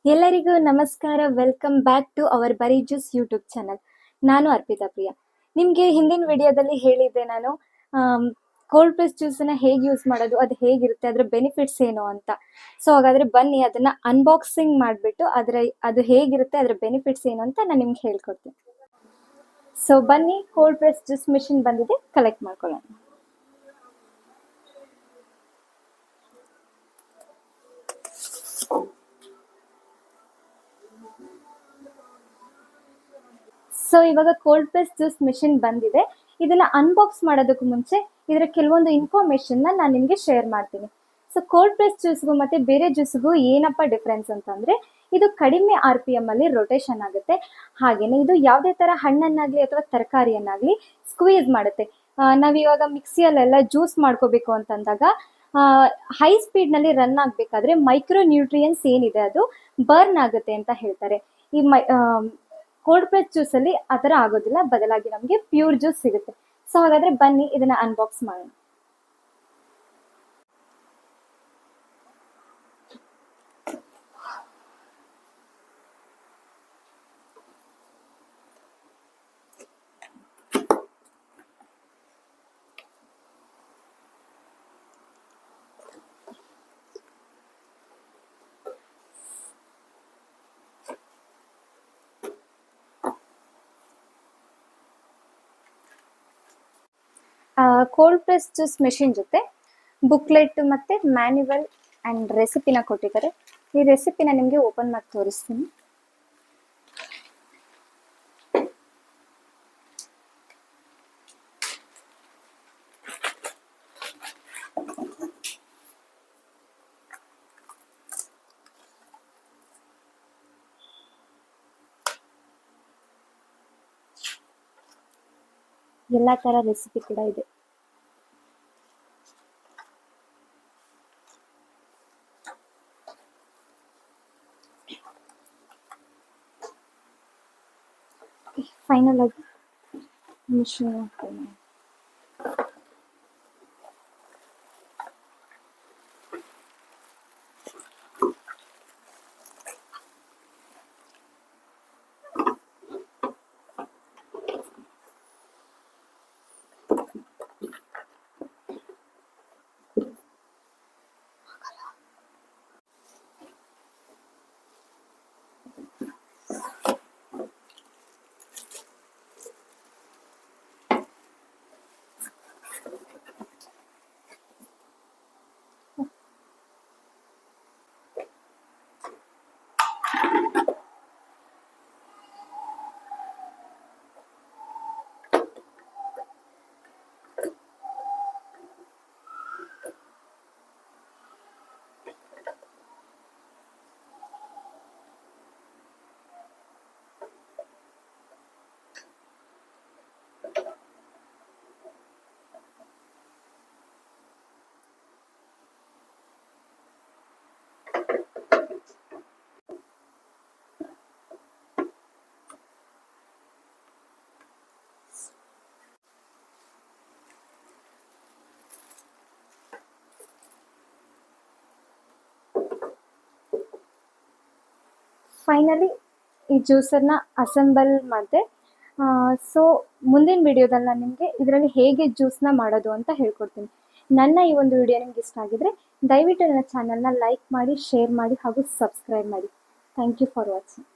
ಎಲ್ಲರಿಗೂ ನಮಸ್ಕಾರ. Welcome back to our ಬರೀ ಜ್ಯೂಸ್ ಯೂಟ್ಯೂಬ್ ಚಾನಲ್. ನಾನು ಅರ್ಪಿತಾ ಪ್ರಿಯಾ. ನಿಮಗೆ ಹಿಂದಿನ ವಿಡಿಯೋದಲ್ಲಿ ಹೇಳಿದ್ದೆ ನಾನು ಕೋಲ್ಡ್ ಪ್ರೆಸ್ ಜ್ಯೂಸನ್ನು ಹೇಗೆ ಯೂಸ್ ಮಾಡೋದು, ಅದು ಹೇಗಿರುತ್ತೆ, ಅದರ ಬೆನಿಫಿಟ್ಸ್ ಏನು ಅಂತ. ಸೊ ಹಾಗಾದರೆ ಬನ್ನಿ ಅದನ್ನು ಅನ್ಬಾಕ್ಸಿಂಗ್ ಮಾಡಿಬಿಟ್ಟು ಅದು ಹೇಗಿರುತ್ತೆ, ಅದರ ಬೆನಿಫಿಟ್ಸ್ ಏನು ಅಂತ ನಾನು ನಿಮ್ಗೆ ಹೇಳ್ಕೊಡ್ತೀನಿ. ಸೊ ಬನ್ನಿ, ಕೋಲ್ಡ್ ಪ್ರೆಸ್ ಜ್ಯೂಸ್ ಮಿಷಿನ್ ಬಂದಿದೆ, ಕಲೆಕ್ಟ್ ಮಾಡ್ಕೊಳ್ಳೋಣ. ಸೊ ಇವಾಗ ಕೋಲ್ಡ್ ಪ್ರೆಸ್ ಜ್ಯೂಸ್ ಮಿಷಿನ್ ಬಂದಿದೆ. ಇದನ್ನ ಅನ್ಬಾಕ್ಸ್ ಮಾಡೋದಕ್ಕೂ ಮುಂಚೆ ಇದರ ಕೆಲವೊಂದು ಇನ್ಫಾರ್ಮೇಷನ್ನ ನಾನು ನಿಮಗೆ ಶೇರ್ ಮಾಡ್ತೀನಿ. ಸೊ ಕೋಲ್ಡ್ ಪ್ರೆಸ್ ಜ್ಯೂಸ್ಗೂ ಮತ್ತು ಬೇರೆ ಜ್ಯೂಸ್ಗೂ ಏನಪ್ಪ ಡಿಫ್ರೆನ್ಸ್ ಅಂತಂದರೆ, ಇದು ಕಡಿಮೆ RPM ಅಲ್ಲಿ ರೊಟೇಷನ್ ಆಗುತ್ತೆ. ಹಾಗೆಯೇ ಇದು ಯಾವುದೇ ಥರ ಹಣ್ಣನ್ನಾಗಲಿ ಅಥವಾ ತರಕಾರಿಯನ್ನಾಗಲಿ ಸ್ಕ್ವೀಸ್ ಮಾಡುತ್ತೆ. ನಾವಿವಾಗ ಮಿಕ್ಸಿಯಲ್ಲೆಲ್ಲ ಜ್ಯೂಸ್ ಮಾಡ್ಕೋಬೇಕು ಅಂತಂದಾಗ ಹೈ ಸ್ಪೀಡ್ನಲ್ಲಿ ರನ್ ಆಗಬೇಕಾದ್ರೆ ಮೈಕ್ರೋ ನ್ಯೂಟ್ರಿಯನ್ಸ್ ಏನಿದೆ ಅದು ಬರ್ನ್ ಆಗುತ್ತೆ ಅಂತ ಹೇಳ್ತಾರೆ. ಈ ಕೋಲ್ಡ್ ಪ್ರೆಸ್ ಜ್ಯೂಸಲ್ಲಿ ಆ ಥರ ಆಗೋದಿಲ್ಲ, ಬದಲಾಗಿ ನಮಗೆ ಪ್ಯೂರ್ ಜ್ಯೂಸ್ ಸಿಗುತ್ತೆ. ಸೊ ಹಾಗಾದರೆ ಬನ್ನಿ ಇದನ್ನು ಅನ್ಬಾಕ್ಸ್ ಮಾಡೋಣ. ಕೋಲ್ಡ್ ಪ್ರೆಸ್ ಜ್ಯೂಸ್ ಮೆಷಿನ್ ಜೊತೆ ಬುಕ್ಲೆಟ್ ಮತ್ತು ಮ್ಯಾನ್ಯುವಲ್ ಆ್ಯಂಡ್ ರೆಸಿಪಿನ ಕೊಟ್ಟಿದ್ದಾರೆ. ಈ ರೆಸಿಪಿನ ನಿಮಗೆ ಓಪನ್ ಮಾಡಿ ತೋರಿಸ್ತೀನಿ. ಎಲ್ಲ ಥರ ರೆಸಿಪಿ ಕೂಡ ಇದೆ. ಫೈನಲ್ ಆಗಿ ಮಿಷಿನ್ ಫೈನಲಿ ಈ ಜ್ಯೂಸರ್ನ ಅಸೆಂಬಲ್ ಮಾಡಿದೆ. ಸೊ ಮುಂದಿನ ವಿಡಿಯೋದಲ್ಲಿ ನಾನು ನಿಮಗೆ ಇದರಲ್ಲಿ ಹೇಗೆ ಜ್ಯೂಸ್ನ ಮಾಡೋದು ಅಂತ ಹೇಳ್ಕೊಡ್ತೀನಿ. ನನ್ನ ಈ ಒಂದು ವಿಡಿಯೋ ನಿಮ್ಗೆ ಇಷ್ಟ ಆಗಿದ್ರೆ ದಯವಿಟ್ಟು ನನ್ನ ಚಾನಲ್ನ ಲೈಕ್ ಮಾಡಿ, ಶೇರ್ ಮಾಡಿ ಹಾಗೂ ಸಬ್ಸ್ಕ್ರೈಬ್ ಮಾಡಿ. Thank you for watching.